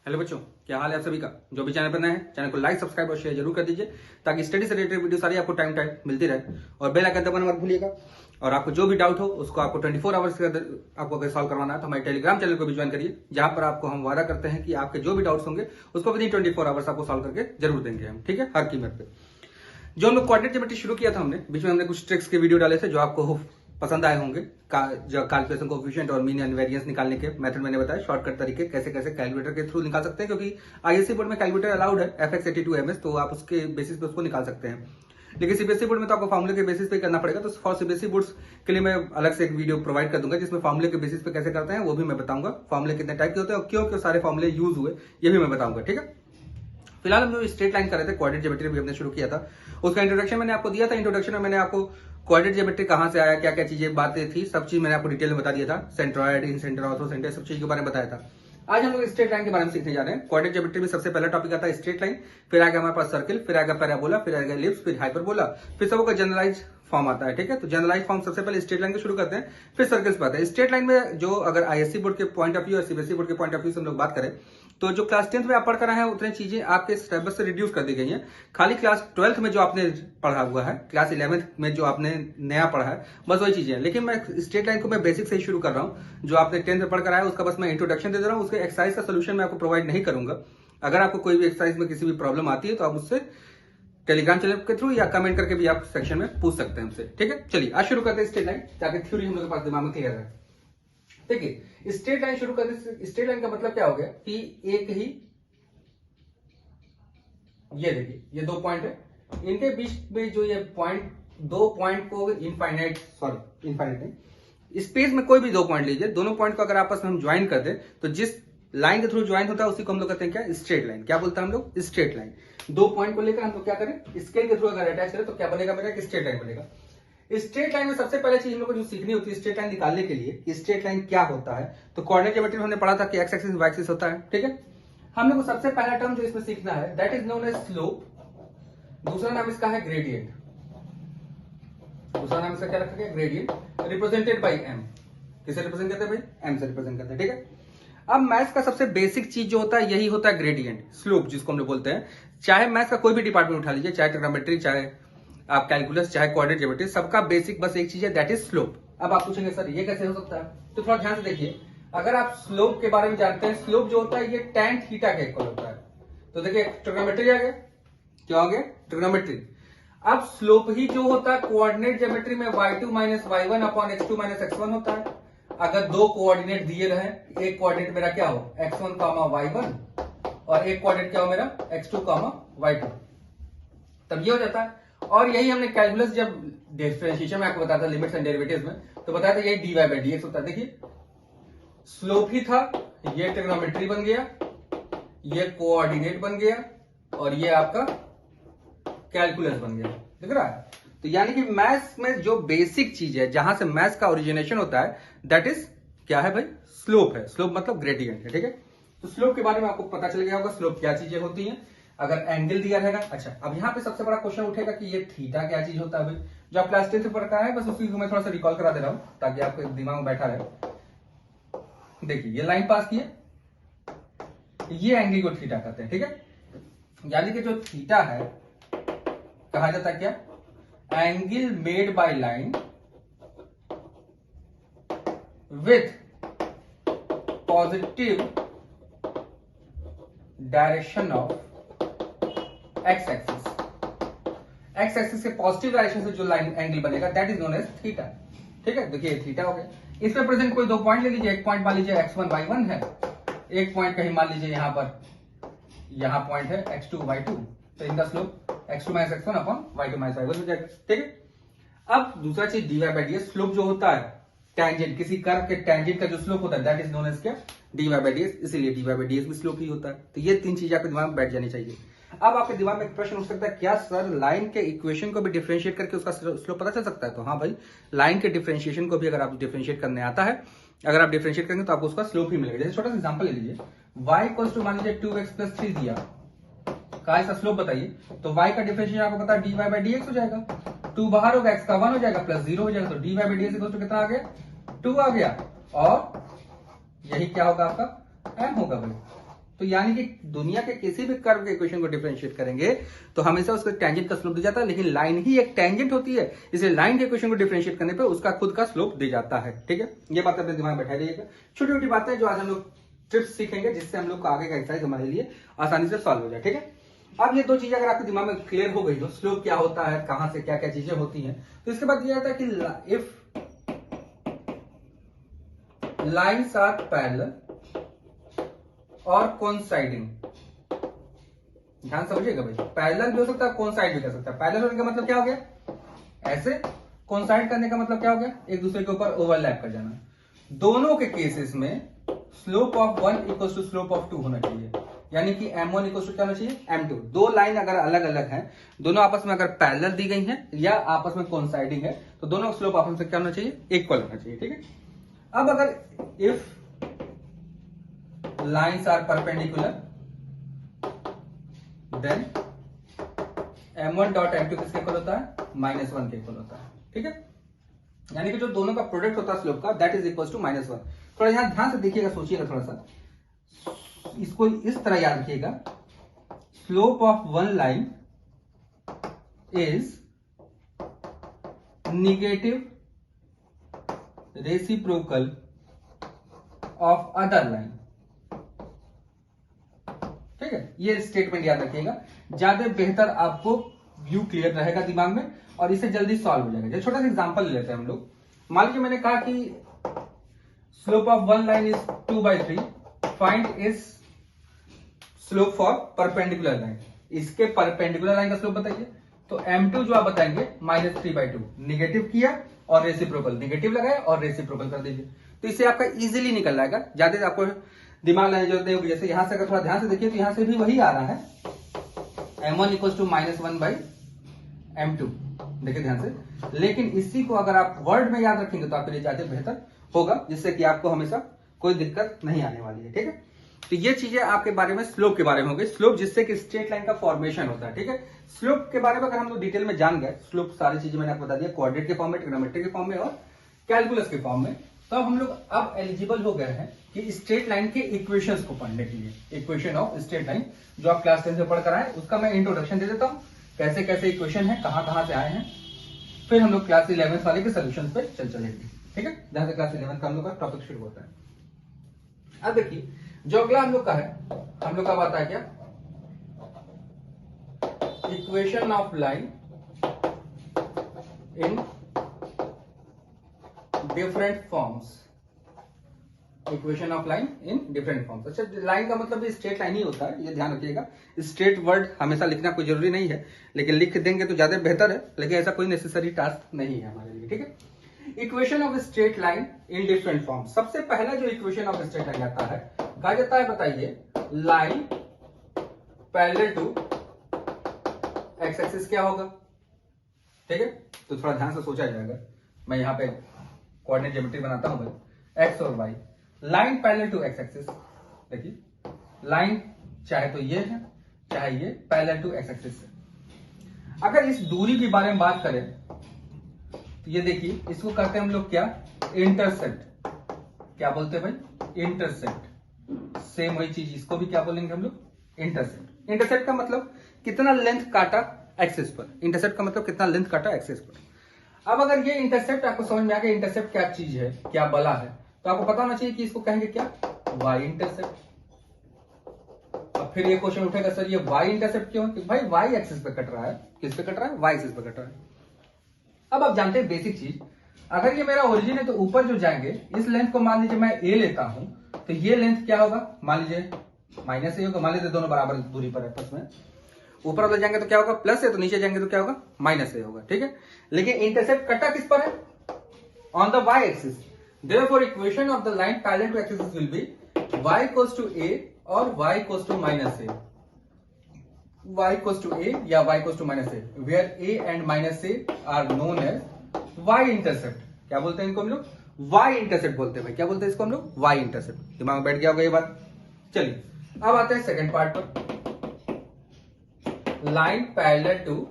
Hello बच्चों, क्या हाल है आप सभी का। जो भी चैनल पर नए हैं चैनल को लाइक सब्सक्राइब और शेयर जरूर कर दीजिए ताकि स्टडी से रिलेटेड वीडियो सारी आपको टाइम टाइम मिलती रहे। और बेल आइकन दबाना मत भूलिएगा। और आपको जो भी डाउट हो उसको आपको 24 आवर्स के अंदर आपको अगर सॉल्व करवाना है तो हमारे टेलीग्राम चैनल को भी ज्वाइन करिए, जहां पर आपको हम वादा करते हैं कि आपके जो भी डाउट्स होंगे उसको विदिन 24 आवर्स आपको सॉल्व करके जरूर देंगे हम, ठीक है, हर कीमत पे। जो हम लोग कोऑर्डिनेट ज्योमेट्री शुरू किया था हमने, बीच में हमने कुछ ट्रिक्स के वीडियो डाले थे जो आपको पसंद आए होंगे। जो कैलकुलेशन कोएफिशिएंट और मीन एंड वेरिएंस निकालने के मेथड मैंने बताया, शॉर्टकट तरीके कैसे कैसे कैलकुलेटर के थ्रू निकाल सकते हैं, क्योंकि आईएससी बोर्ड में कैलकुलेटर अलाउड है FX82MS, तो आप उसके बेसिस पे उसको निकाल सकते हैं। लेकिन सीबीएसई बोर्ड में तो आपको फॉर्मूले के बेसिस पे करना पड़ेगा। तो फॉर सीबीएसई बोर्ड्स के लिए मैं अलग से एक वीडियो प्रोवाइड कर दूंगा जिसमें फॉर्मूले के बेसिस पे कैसे करते हैं वो भी मैं बताऊंगा। फॉर्मूले कितने टाइप के होते हैं और क्यों क्यों सारे फॉर्मूले यूज हुए ये भी मैं बताऊंगा, ठीक है। फिलहाल हम जो स्ट्रेट लाइन कर रहे थे, कोऑर्डिनेट ज्योमेट्री भी हमने शुरू किया था, उसका इंट्रोडक्शन मैंने आपको दिया था। इंट्रोडक्शन में मैंने आपको कोऑर्डिनेट ज्योमेट्री कहां से आया, क्या क्या चीजें बातें थी, सब चीज मैंने आपको डिटेल में बता दिया था। सेंट्रॉइड, इन सेंटर, ऑर्थो सेंटर, सब चीज के बारे में बताया था। आज हम लोग स्ट्रेट लाइन के बारे में सीखने जा रहे हैं। कोऑर्डिनेट ज्योमेट्री में सबसे पहला टॉपिक आता है स्ट्रेट लाइन, फिर आएगा हमारे पास सर्किल, फिर आएगा पैराबोला, फिर आएगा एलिप्स, फिर हाइपरबोला, फिर सबका जनरलाइज फॉर्म आता है, ठीक है। तो जनरलाइज फॉर्म सबसे पहले स्ट्रेट लाइन को शुरू करते हैं, फिर सर्कल्स पे आते हैं। स्ट्रेट लाइन में जो अगर आईएससी बोर्ड के पॉइंट ऑफ व्यू और सीबीएसई बोर्ड के पॉइंट ऑफ व्यू से हम लोग बात करें तो जो क्लास 10th में आप पढ़ कर आए हैं उतनी चीजें आपके सिलेबस से रिड्यूस कर दी गई हैं। खाली क्लास 12th में जो आपने पढ़ा हुआ है, क्लास 11th में जो आपने नया पढ़ा है, बस वही चीजें हैं। लेकिन मैं स्ट्रेट लाइन को मैं बेसिक से ही शुरू कर रहा हूँ। जो आपने 10th में पढ़ कर आया उसका बस मैं इंट्रोडक्शन दे रहा हूँ। उसके एक्सरसाइज का सोल्यूशन मैं आपको प्रोवाइड नहीं करूंगा। अगर आपको कोई भी एक्सरसाइज में किसी भी प्रॉब्लम आती है तो आप उससे टेलीग्राम चैनल के थ्रू या कमेंट करके भी आप सेक्शन में पूछ सकते हैं हमसे, ठीक है। चलिए आज शुरू करते हैं स्ट्रेट लाइन, ताकि थ्योरी हम लोग के पास दिमाग में क्लियर है। देखिए स्ट्रेट लाइन शुरू करते, स्ट्रेट लाइन का मतलब क्या हो गया कि एक ही, ये देखिए ये दो पॉइंट है, इनके बीच में जो ये पॉइंट, दो पॉइंट को इनफाइनाइट नहीं, स्पेस में कोई भी दो पॉइंट लीजिए, दोनों पॉइंट को अगर आपस में हम ज्वाइन कर दें तो जिस लाइन के थ्रू ज्वाइन होता है उसी को हम लोग कहते हैं क्या, स्ट्रेट लाइन। क्या बोलते हैं हम लोग, स्ट्रेट लाइन। दो पॉइंट को लेकर हम लोग क्या करें, स्केल के थ्रू अगर अटैच करें तो क्या बनेगा मेरा, स्ट्रेट लाइन बनेगा। स्ट्रेट लाइन में सबसे पहले चीज हम लोग को जो सीखनी होती है स्ट्रेट लाइन निकालने के लिए कि स्ट्रेट लाइन क्या होता है, तो कोऑर्डिनेट ज्योमेट्री में हमने पढ़ा था कि एक्स एक्सिस वाई एक्सिस होता है, ठीक है। हम लोग को सबसे पहला टर्म जो इसमें सीखना है that is known as slope, दूसरा नाम इसका है ग्रेडियंट। दूसरा नाम इसका क्या रखा गया, ग्रेडियंट, रिप्रेजेंटेड बाय एम। किसे रिप्रेजेंट करते हैं भाई, एम से रिप्रेजेंट करते हैं, ठीक है। अब मैथ्स का सबसे बेसिक चीज जो होता है यही होता है ग्रेडियंट, स्लोप जिसको हम लोग बोलते हैं। चाहे मैथ्स का कोई भी डिपार्टमेंट उठा लीजिए, चाहे ट्रिग्नोमेट्री, चाहे आप कैलकुलस, चाहे कोऑर्डिनेट ज्योमेट्री, सबका बेसिक बस एक चीज है दैट इज स्लोप। अब आप पूछेंगे सर ये कैसे हो सकता है, तो थोड़ा ध्यान से देखिए। अगर आप स्लोप के बारे में जानते हैं, स्लोप जो होता है ये tan थीटा के इक्वल होता है। तो देखिए ट्रिग्नोमेट्री आ गया, क्या हो गया, ट्रिग्नोमेट्री। अब स्लोप ही जो होता है कोऑर्डिनेट ज्योमेट्री में y2 minus y1 upon x2 minus x1 होता है। अगर दो कोऑर्डिनेट दिए रहे, एक कोऑर्डिनेट मेरा क्या हो x1 कामा y1 और एक कोऑर्डिनेट क्या हो मेरा x2 कामा y2, तब ये हो जाता है। और यही हमने कैलकुलस जब डिफरेंशिएशन में आपको बताया था, लिमिट्स एंड डेरिवेटिव्स में, तो बताया था यही dy/dx होता है। देखिए स्लोप ही था, ये ट्रिग्नोमेट्री बन गया, ये कोऑर्डिनेट बन गया और ये आपका कैलकुलस बन गया, दिख रहा है। तो यानी कि मैथ्स में जो बेसिक चीज है जहां से मैथ्स का ओरिजिनेशन होता है दैट इज क्या है भाई, स्लोप है। स्लोप मतलब ग्रेडियंट है, ठीक है। तो स्लोप के बारे में आपको पता चल गया होगा, स्लोप क्या चीजें होती हैं। अगर एंगल दिया रहेगा, अच्छा अब यहाँ पे सबसे बड़ा क्वेश्चन उठेगा कि ये थीटा क्या चीज होता है भाई, जो आप क्लास 10th पर है, बस उसी को मैं थोड़ा सा रिकॉल करा दे रहा हूं ताकि आपके दिमाग में बैठा रहे। देखिए ये लाइन पास की है, ये एंगल को थीटा कहते हैं, ठीक है। यानी कि जो थीटा है कहा जाता है क्या, angle made by line with positive direction of x axis. X axis के पॉजिटिव डायरेक्शन से जो लाइन एंगल बनेगा that is known as theta, ठीक है। देखिए थीटा हो गया। इसमें प्रेजेंट कोई दो पॉइंट ले लीजिए, एक पॉइंट मान लीजिए x1 y1 है, एक पॉइंट कहीं मान लीजिए यहां पर, यहां पॉइंट है x2 y2, तो इनका slope x2 minus x1 upon y2 minus y1 हो जाएगा, ठीक है। अब दूसरा चीज dy/dx, स्लोप जो होता है टेंजेंट, किसी कर्व के टेंजेंट का जो स्लोप होता है दैट इज नोन एज क्या, dy/dx, इसीलिए dy/dx भी स्लोप ही होता है। तो ये तीन चीज आपके दिमाग में बैठ जानी चाहिए। अब आपके दिमाग में एक प्रश्न उठ सकता है, क्या सर लाइन के इक्वेशन को भी डिफरेंशिएट करके उसका स्लोप पता चल सकता है। तो हाँ भाई, लाइन के डिफरेंशिएशन को भी अगर आप डिफरेंशिएट करने आता है, अगर आप डिफरेंशिएट करेंगे तो आपको उसका स्लोप ही मिलेगा। जैसे छोटा सा एग्जांपल ले लीजिए, y इक्वल्स टू मान लीजिए 2x प्लस 3 दिया, का इसका स्लोप बताइए, तो y का डिफरेंशिएशन आपको पता है dy/dx हो जाएगा, 2 बाहर होगा, x का 1 हो जाएगा, प्लस 0 हो जाएगा, तो dy/dx इक्वल्स टू कितना आ गया, 2 आ गया। और यही क्या होगा आपका m होगा भाई। तो यानी कि दुनिया के किसी भी कर्व के इक्वेशन को डिफरेंशिएट करेंगे तो हमेशा उसका टेंजेंट का स्लोप दिया जाता है, लेकिन लाइन ही एक टेंजेंट होती है, इसलिए लाइन के इक्वेशन को डिफरेंशिएट करने पे उसका खुद का स्लोप दिया जाता है। ठीक है, ये बात अपने दिमाग में बैठा रहिएगा। छोटी छोटी बातें जो आज हम लोग ट्रिप्स सीखेंगे जिससे हम लोग का आगे का एक्सरसाइज हमारे लिए आसानी से सॉल्व हो जाए। ठीक है, अब ये दो चीजें अगर आपके दिमाग में क्लियर हो गई हो, स्लोप क्या होता है, कहां से क्या क्या चीजें होती हैं, तो इसके बाद दिया जाता है कि इफ लाइन्स आर पैरेलल और कोइंसाइडिंग, ध्यान समझिएगा भाई, पैरेलल भी हो सकता है, कोइंसाइड भी कर सकता है। पैरेलल होने का मतलब क्या हो गया, ऐसे, कोइंसाइड करने का मतलब क्या हो गया, एक दूसरे के ऊपर ओवरलैप कर जाना। दोनों के केसेस में slope of 1 equal to slope of 2 होना चाहिए, यानी कि m1 इक्वल टू क्या होना चाहिए, m2। दो लाइन अगर अलग अलग हैं, दोनों आपस में अगर पैरेलल दी गई हैं या आपस में कोइंसाइडिंग है, तो दोनों स्लोप आपस में क्या होना चाहिए, इक्वल होना चाहिए। ठीक है, अब अगर if lines are perpendicular then m1 dot m2 किसके इक्वल होता है, -1 के इक्वल होता है। ठीक है, यानी कि जो दोनों का प्रोडक्ट होता है स्लोप का, दैट इज इक्वल टू -1। थोड़ा यहां ध्यान से देखिएगा, सोचिएगा थोड़ा सा, इसको इस तरह याद रखिएगा, slope of one line is negative reciprocal of other line. ठीक है, ये स्टेटमेंट याद रखिएगा, ज्यादा बेहतर आपको व्यू क्लियर रहेगा दिमाग में और इसे जल्दी सॉल्व हो जाएगा। छोटा सा एग्जांपल ले लेते हैं हम लोग। मान लीजिए मैंने कहा कि slope of one line is 2/3, find is slope for perpendicular line. इसके परपेंडिकुलर लाइन का स्लोप बताइए, तो m2 जो आप बताएंगे -3/2, निगेटिव किया और रेसिप्रोकल, निगेटिव लगाए और रेसिप्रोकल कर दीजिए, तो इससे आपका इजीली निकल जाएगा, ज्यादा आपको दिमाग लगाने की जरूरत नहीं होगी। जैसे यहां से अगर थोड़ा ध्यान से देखिए तो यहां से भी वही आ रहा है, m1 इक्वल टू -1/m2, देखिए ध्यान से। लेकिन इसी को अगर आप वर्ड में याद रखेंगे तो आपके लिए ज्यादा बेहतर होगा, जिससे कि आपको हमेशा कोई दिक्कत नहीं आने वाली है। ठीक है, तो ये चीजें आपके बारे में स्लोप के बारे में हो गई, स्लोप जिससे कि स्ट्रेट लाइन का फॉर्मेशन होता है। ठीक है, स्लोप के बारे में अगर हम लोग डिटेल में जान गए, स्लोप सारी चीजें मैंने आपको बता दिया, कोऑर्डिनेट के फॉर्म में, ट्रिग्नोमेट्री के फॉर्म में और कैलकुलस के फॉर्म में, तो हम लोग अब एलिजिबल हो गए हैं कि स्ट्रेट लाइन के इक्वेशंस को पढ़ने के लिए। इक्वेशन ऑफ स्ट्रेट लाइन जो आप क्लास 10 में पढ़ कर आए, उसका मैं इंट्रोडक्शन दे देता हूँ, कैसे कैसे इक्वेशन है, कहां से आए हैं, फिर हम लोग क्लास 11 वाले के सोल्यूशन पे चलेंगे। ठीक है, जहां से क्लास 11 का हम लोग का टॉपिक शुरू होता है। अब देखिए, जो अगला हम लोग का है, हम लोग का बात है क्या, equation of line in different forms. Equation of line in different forms. अच्छा, लाइन का मतलब भी स्ट्रेट लाइन ही होता है, ये ध्यान रखिएगा। स्ट्रेट वर्ड हमेशा लिखना कोई जरूरी नहीं है, लेकिन लिख देंगे तो ज्यादा बेहतर है, लेकिन ऐसा कोई नेसेसरी टास्क नहीं है हमारे लिए। ठीक है, equation of straight line in different form. सबसे पहला जो इक्वेशन ऑफ स्ट्रेट लाइन आता है, कहा जाता है, बताइए, line parallel to x axis क्या होगा। ठीक है, तो थोड़ा ध्यान से सोचा जाएगा, मैं यहाँ पे कोऑर्डिनेट ज्योमेट्री बनाता हूं भाई, एक्स और y, line parallel to x axis. देखिए, लाइन चाहे तो ये है, चाहे ये पैरेलल टू एक्स एक्सिस है। अगर इस दूरी के बारे में बात करें तो ये देखिए, इसको कहते हैं हम लोग क्या, इंटरसेप्ट। क्या बोलते हैं भाई, इंटरसेप्ट। सेम वही चीज इसको भी क्या बोलेंगे हम लोग, इंटरसेप्ट। इंटरसेप्ट का मतलब कितना लेंथ काटा एक्सिस पर, इंटरसेप्ट का मतलब कितना लेंथ काटा एक्सिस पर। अब अगर ये इंटरसेप्ट आपको समझ में आ गया, इंटरसेप्ट क्या चीज है, क्या बला है, तो आपको पता होना चाहिए कि इसको कहेंगे क्या, वाई इंटरसेप्ट। अब फिर ये क्वेश्चन उठेगा, सर ये वाई इंटरसेप्ट क्यों, कि भाई वाई एक्सिस पे कट रहा है। किस पे कट रहा है, वाई एक्सिस पे कट रहा है। अब आप जानते हैं बेसिक चीज, अगर ये मेरा ओरिजिन है तो ऊपर जो जाएंगे, इस लेंथ को मान लीजिए मैं ए लेता हूं, तो ये लेंथ क्या होगा, मान लीजिए -a होगा, मान लीजिए दोनों बराबर दूरी पर है आपस में। ऊपर वाले जाएंगे तो क्या होगा, प्लस है, तो नीचे जाएंगे तो क्या होगा, -a होगा। ठीक है, लेकिन इंटरसेप्ट कटा किस पर है, on the y axis. Therefore equation of the line parallel to axis will be y equals to a और y equals to -a, y equals to a या y equals to -a, where a and -a are known as y intercept. क्या बोलते हैं इनको हम लोग, y intercept बोलते हैं भाई। क्या बोलते हैं इसको हम लोग, y इंटरसेप्ट। दिमाग में बैठ गया होगा ये बात। चलिए अब आते हैं सेकंड पार्ट पर, line parallel to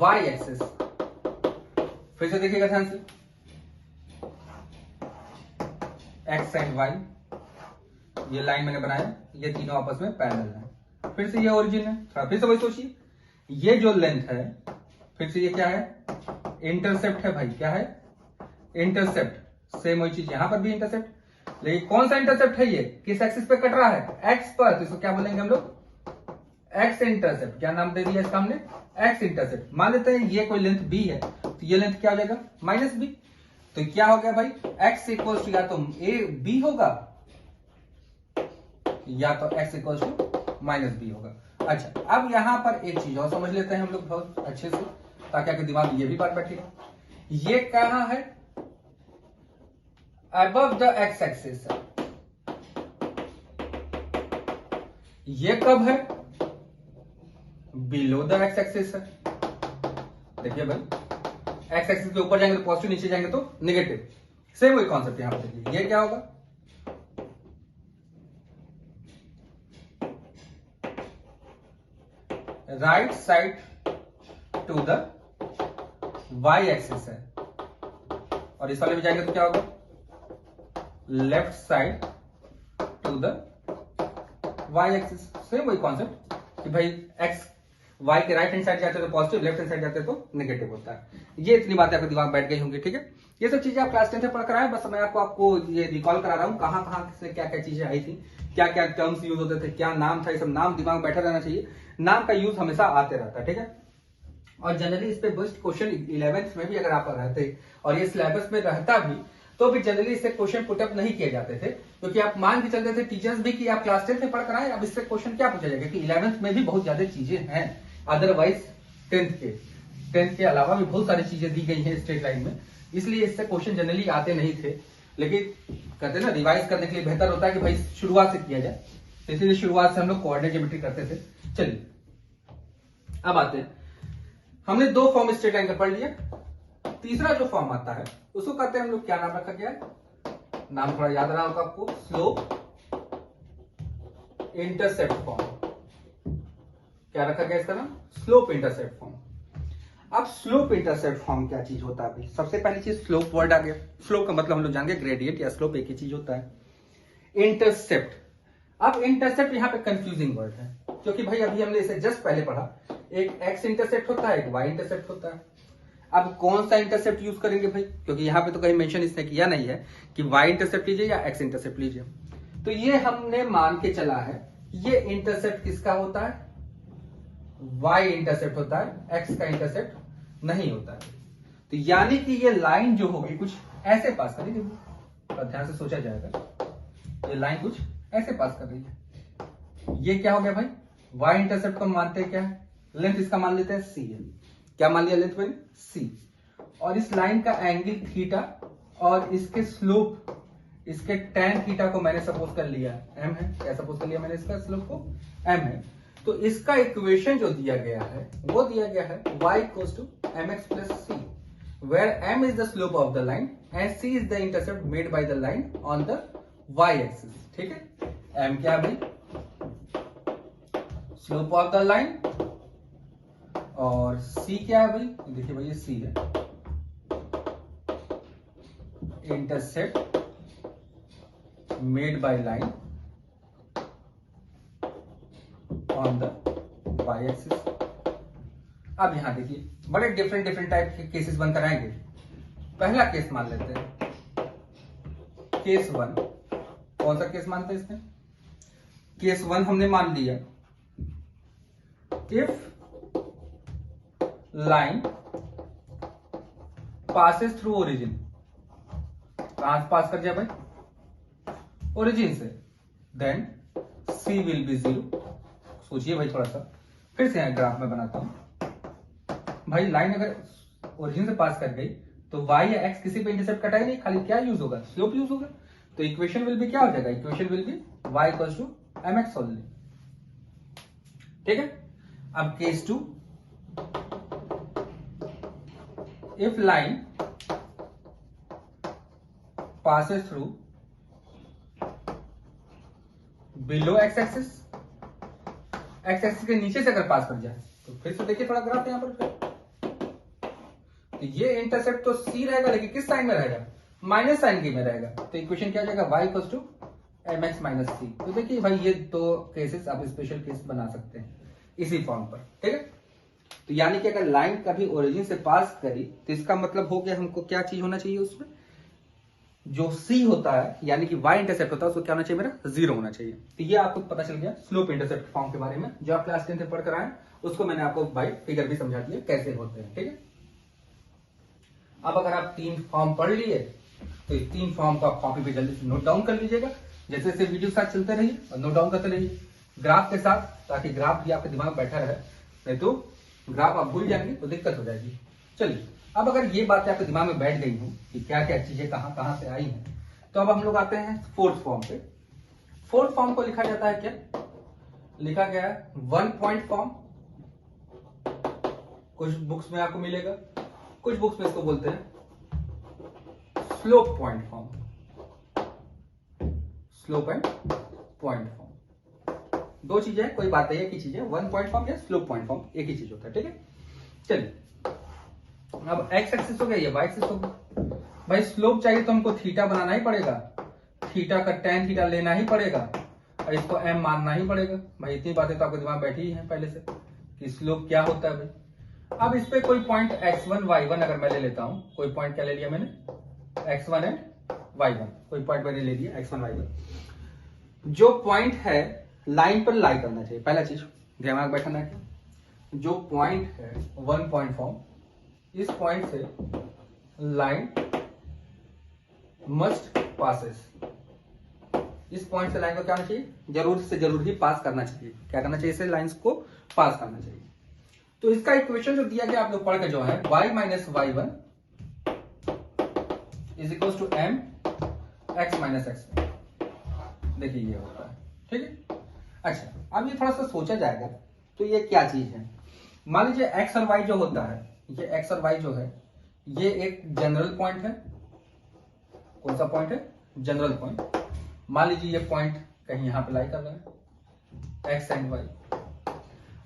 y axis. फिर से देखिएगा ध्यान से, x एंड y, ये लाइन मैंने बनाया, ये तीनों आपस में पैरेलल है। फिर से ये ओरिजिन है, थोड़ा फिर से वही सोचिए, ये जो लेंथ है, फिर से ये क्या है, इंटरसेप्ट है भाई, क्या है, इंटरसेप्ट। सेम वही चीज यहां पर भी इंटरसेप्ट, लेकिन कौन सा इंटरसेप्ट है, ये किस एक्सिस पे कट रहा है, एक्स पर, तो इसको क्या बोलेंगे हम लोग, एक्स इंटरसेप्ट। क्या नाम दे दिया इसका हमने, एक्स इंटरसेप्ट। मान लेते हैं ये कोई लेंथ बी है, तो ये लेंथ क्या हो जाएगा, माइनस बी। तो क्या हो गया भाई, एक्स इक्वल टू या तो ए बी होगा या तो x equal to minus b होगा। अच्छा, अब यहां पर एक चीज और समझ लेते हैं हम लोग बहुत अच्छे से, ताकि आपके दिमाग में ये भी बात बैठेगा। ये कहां है, अबव द एक्स एक्सिस है। ये कब है, बिलो द एक्स एक्सिस है। देखिए भाई, एक्स एक्सिस के ऊपर जाएंगे तो पॉजिटिव, नीचे जाएंगे तो नेगेटिव। सेम वही कॉन्सेप्ट यहां पर देखिए, ये क्या होगा, right side to the y axis है, और इस वाले में जाएंगे तो क्या होगा, left side to the y axis. Same वही कॉन्सेप्ट कि भाई एक्स वाई के राइट हैंड साइड जाते हैं तो पॉजिटिव, लेफ्ट हैंड साइड जाते हैं तो नेगेटिव होता है। ये इतनी बातें आपके दिमाग में बैठ गई होंगी, ठीक है। ये सब चीजें आप क्लास 10 में पढ़ कर आए, बस मैं आपको ये रिकॉल करा रहा हूँ कहां से क्या क्या चीजें आई थी, क्या क्या टर्म्स यूज होते थे, क्या नाम था, ये सब नाम दिमाग में बैठा रहना चाहिए। नाम का यूज हमेशा आते रहता है, ठीक है। और जनरली इस पे बेस्ट क्वेश्चन 11th में भी अगर आप रहते और ये सिलेबस में रहता भी, तो भी जनरली इससे क्वेश्चन पुटअप नहीं किए जाते थे, क्योंकि आप मान के चलते थे टीचर्स भी कि आप क्लास 10 में पढ़ कर आए, अब इससे क्वेश्चन क्या पूछा जाएगा, कि 11th में भी बहुत ज्यादा चीजें हैं, अदरवाइज 10th के अलावा भी बहुत सारी चीजें दी गई हैं स्ट्रेट लाइन में, इसलिए इससे क्वेश्चन जनरली आते नहीं थे। लेकिन कहते हैं ना, रिवाइज करने के लिए बेहतर होता है कि भाई शुरुआत से किया जाए, इसलिए शुरुआत से हम लोग कोऑर्डिनेट ज्योमेट्री करते थे। चलिए अब आते हैं, हमने दो फॉर्म स्ट्रेट लाइन का पढ़ लिया, तीसरा जो फॉर्म आता है उसको कहते हैं हम लोग, क्या नाम रखा गया है, नाम थोड़ा याद रहा होगा आपको, स्लोप इंटरसेप्ट फॉर्म। क्या रखा गया इसका नाम, स्लोप इंटरसेप्ट फॉर्म। अब स्लोप इंटरसेप्ट फॉर्म क्या चीज होता है, सबसे पहली चीज स्लोप वर्ड आ गया। स्लोप का मतलब हम लोग जान गए ग्रेडियंट या स्लोप, एक ही चीज होता है। इंटरसेप्ट, अब इंटरसेप्ट यहाँ पे कंफ्यूजिंग वर्ड है, क्योंकि भाई अभी हमने इसे जस्ट पहले पढ़ा, एक एक्स इंटरसेप्ट होता है, एक वाई इंटरसेप्ट होता है। अब कौन सा इंटरसेप्ट यूज करेंगे भाई, क्योंकि यहाँ पे तो कहीं मेंशन इसने किया नहीं है कि वाई इंटरसेप्ट लीजिए या एक्स इंटरसेप्ट लीजिए। तो ये हमने मान के चला है, ये इंटरसेप्ट किसका होता है, वाई इंटरसेप्ट होता है, एक्स का इंटरसेप्ट नहीं होता है। तो यानी कि ये लाइन जो होगी कुछ ऐसे पास करेगी, ध्यान से सोचा जाएगा, ये लाइन कुछ ऐसे पास कर रही है। ये क्या हो गया भाई, वाई इंटरसेप्ट को मानते हैं क्या है, लेंथ इसका मान लेते हैं सी है। क्या मान लिया लेंथ मैंने, सी, और इस लाइन का एंगल थीटा, और इसके स्लोप, इसके tan थीटा को मैंने सपोज कर लिया एम है, क्या सपोज कर लिया मैंने, इसका स्लोप को एम है। तो इसका इक्वेशन जो दिया गया है वो दिया गया है y equals to mx plus c, where m is the slope of the line and c is the intercept made by the line on the y axis. ठीक है, m क्या है भाई, स्लोप ऑफ द लाइन, और c क्या है भाई, देखिए भाई ये c है, intercept made by line on the y axis. अब यहां देखिए बड़े डिफरेंट टाइप के केसेस बनकर आएंगे। पहला केस मान लेते हैं, केस 1। कौन सा केस मानते हैं इसमें, केस 1 हमने मान लिया, if line passes through origin, कहां से पास कर जाए भाई, ओरिजिन से, देन c विल बी 0। सोचिए भाई थोड़ा सा, फिर से यहां ग्राफ में बनाता हूं भाई। लाइन अगर ओरिजिन से पास कर गई तो y या x किसी पे इंटरसेप्ट कटा ही नहीं, खाली क्या यूज होगा, स्लोप यूज होगा। तो इक्वेशन विल बी क्या हो जाएगा, equation will be y equals to mx only. ठीक है, अब case 2, if line passes through below x axis, x axis के नीचे से अगर पास कर जाए, तो फिर से देखिए थोड़ा ग्राफ यहां पर, तो ये इंटरसेप्ट तो c रहेगा, लेकिन किस साइन में रहेगा, माइनस साइन की में रहेगा। तो इक्वेशन क्या आ जाएगा, y equals to mx minus C. तो देखिए भाई ये दो केसेस आप स्पेशल केस बना सकते हैं इसी फॉर्म पर, ठीक है। तो यानी कि अगर लाइन कभी ओरिजिन से पास करी तो इसका मतलब हो गया हमको क्या चीज होना चाहिए, उसमें जो सी होता है यानी कि y इंटरसेप्ट होता है उसको क्या होना चाहिए, मेरा 0 होना चाहिए। तो ये आपको पता चल गया स्लोप इंटरसेप्ट फॉर्म के बारे में, जो आप क्लास 10 से पढ़ कर आए उसको मैंने आपको भाई फिगर भी समझा दिया कैसे होते हैं, ठीक है। अब अगर आप 3 फॉर्म पढ़ लिए तो इस 3 फॉर्म को आप कॉपी पे जल्दी से नोट डाउन कर लीजिएगा, जैसे जैसे वीडियो के साथ चलते रहिए और नोट डाउन करते रहिए ग्राफ के साथ, ताकि ग्राफ भी आपके दिमाग में बैठा रहे, नहीं तो ग्राफ आप भूल जाएंगे तो दिक्कत हो जाएगी। चलिए अब अगर ये बातें आपके दिमाग में बैठ गई हूं कि क्या क्या चीजें कहां कहां से आई हैं, तो अब हम लोग आते हैं फोर्थ फॉर्म पे। फोर्थ फॉर्म को लिखा जाता है क्या, लिखा गया है 1 पॉइंट फॉर्म। कुछ बुक्स में आपको मिलेगा, कुछ बुक्स में इसको बोलते हैं slope point form, slope and point form. दो चीजें, कोई बात नहीं, एक ही चीज है, 1 पॉइंट फॉर्म या स्लोप पॉइंट फॉर्म, एक ही चीज होता है, ठीक है। चलिए अब एक्स एक्सिस हो गया, ये वाई एक्सिस हो गया। भाई स्लोप चाहिए तो हमको थीटा बनाना ही पड़ेगा, थीटा का tan थीटा लेना ही पड़ेगा और इसको m मानना ही पड़ेगा। भाई इतनी बातें तो आपको दिमाग बैठी ही है पहले से कि स्लोप क्या होता है भाई। अब इस पे कोई पॉइंट x1 y1 अगर मैं ले लेता हूं, कोई पॉइंट क्या ले लिया मैंने, x1 एंड y1, कोई पॉइंट मैंने ले लिया x1 y1। जो पॉइंट है लाइन पर लाई करना चाहिए, पहला चीज दिमाग बैठाना है। जो पॉइंट है 1 पॉइंट फॉर्म, इस पॉइंट से लाइन मस्ट पासेस, इस पॉइंट से लाइन को क्या होना चाहिए, जरूर से जरूर ही पास करना चाहिए। क्या करना चाहिए, इसे लाइंस को पास करना चाहिए। तो इसका इक्वेशन जो दिया गया आप लोग पढ़ के जो है y minus y1 is equal to m x minus x1, देखिए ये होता है, ठीक है। अच्छा अब ये थोड़ा सा सोचा जाएगा तो ये क्या चीज है। मान लीजिए x और y जो होता है, ये x और y जो है ये एक जनरल पॉइंट है। कौन सा पॉइंट है, जनरल पॉइंट। मान लीजिए ये पॉइंट कहीं यहां पे लाई कर रहा है x एंड y।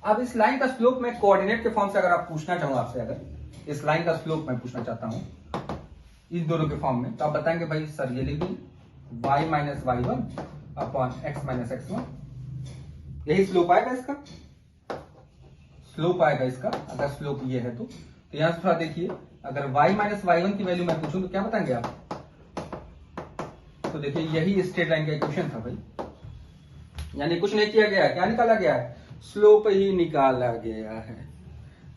अब इस लाइन का स्लोप मैं कोऑर्डिनेट के फॉर्म से अगर आप पूछना चाहूँ आपसे, अगर इस लाइन का स्लोप मैं पूछना चाहता हूं इन दोनों के फॉर्म में, तो आप बताएंगे भाई सर ये लिख दीजिए y minus y1 upon x minus x1, यही स्लोप आएगा इसका, स्लोप आएगा इसका अगर स्लोप ये है तो यहां से थोड़ा देखिए, अगर y माइनस y1 की वैल्यू मैं पूछूं तो क्या बताएंगे आप, तो देखिए यही स्ट्रेट लाइन का इक्वेशन था भाई, यानी कुछ नहीं किया गया, क्या निकाला गया है, स्लोप ही निकाला गया है।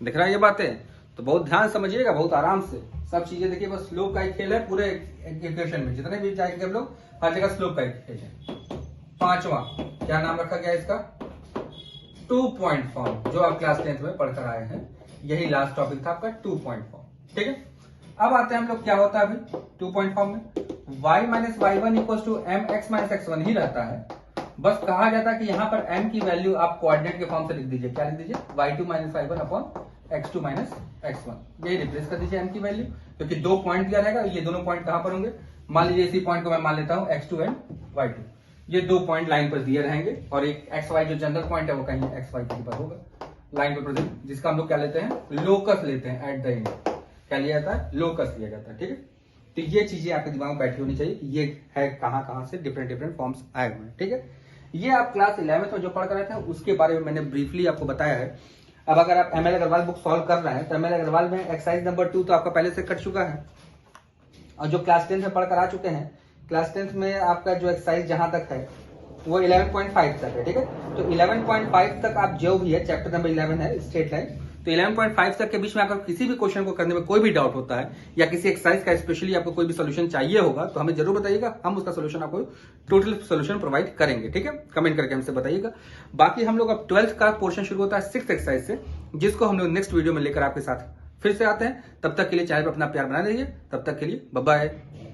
दिख रहा है ये बातें, तो बहुत ध्यान समझिएगा, बहुत आराम से सब चीजें देखिए, बस स्लोप का ही खेल है पूरे इक्वेशन में, जितने भी जाएंगे हम लोग हर जगह स्लोप का ही खेल है। पांचवा क्या नाम रखा गया इसका, 2 पॉइंट फॉर्म, जो आप क्लास 10th में पढ़कर आए हैं, यही लास्ट टॉपिक था आपका 2 पॉइंट फॉर्म, ठीक है। अब आते हैं हम लोग क्या होता है अभी 2 पॉइंट फॉर्म में, y minus y1 equal to m x minus x1 ही रहता है। बस कहा जाता है कि यहाँ पर m की वैल्यू आप कोऑर्डिनेट के फॉर्म से लिख दीजिए, क्या लिख दीजिए, y2 minus y1 upon x2 minus x1, ये रिप्लेस कर दीजिए m की वैल्यू, क्योंकि 2 पॉइंट दिया रहेगा, ये दोनों पॉइंट कहां पर होंगे, मान लीजिए इसी पॉइंट को मैं मान लेता हूं x2 एंड y2, ये 2 पॉइंट लाइन पर दिए रहेंगे और एक xy जो जनरल पॉइंट है वो कहीं xy के ऊपर होगा लाइन पर प्रेजेंट, जिसका हम लोग क्या लेते हैं, लोकस लेते हैं एट द एंड, क्या लिया जाता है, लोकस लिया जाता है, ठीक है। तो ये चीजें आपके दिमाग में बैठी होनी चाहिए कि ये है कहां कहां से डिफरेंट फॉर्म्स आए हुए हैं, ठीक है। ये आप क्लास 11th में जो पढ़ कर आए थे उसके बारे में मैंने ब्रीफली आपको बताया है। अब अगर आप ML अग्रवाल बुक सॉल्व कर रहे हैं तो ML अग्रवाल में एक्सरसाइज नंबर 2 तो आपका पहले से कट चुका है, और जो क्लास 10 में पढ़कर आ चुके हैं, क्लास 10 में आपका जो एक्सरसाइज जहां तक है वो 11.5 तक है, ठीक है। तो 11.5 तक आप जो भी है, चैप्टर नंबर 11 है स्ट्रेट लाइन, तो 11.5 तक के बीच में अगर किसी भी क्वेश्चन को करने में कोई भी डाउट होता है या किसी एक्सरसाइज का स्पेशली आपको कोई भी सोल्यूशन चाहिए होगा तो हमें जरूर बताइएगा, हम उसका सोल्यूशन आपको टोटल सोल्यूशन प्रोवाइड करेंगे, ठीक है। कमेंट करके हमसे बताइएगा। बाकी हम लोग अब 12th का पोर्शन शुरू होता है 6th एक्सरसाइज से, जिसको हम लोग नेक्स्ट वीडियो में लेकर आपके साथ फिर से आते हैं। तब तक के लिए चैनल पर अपना प्यार बना दीजिए, तब तक के लिए बाय बाय।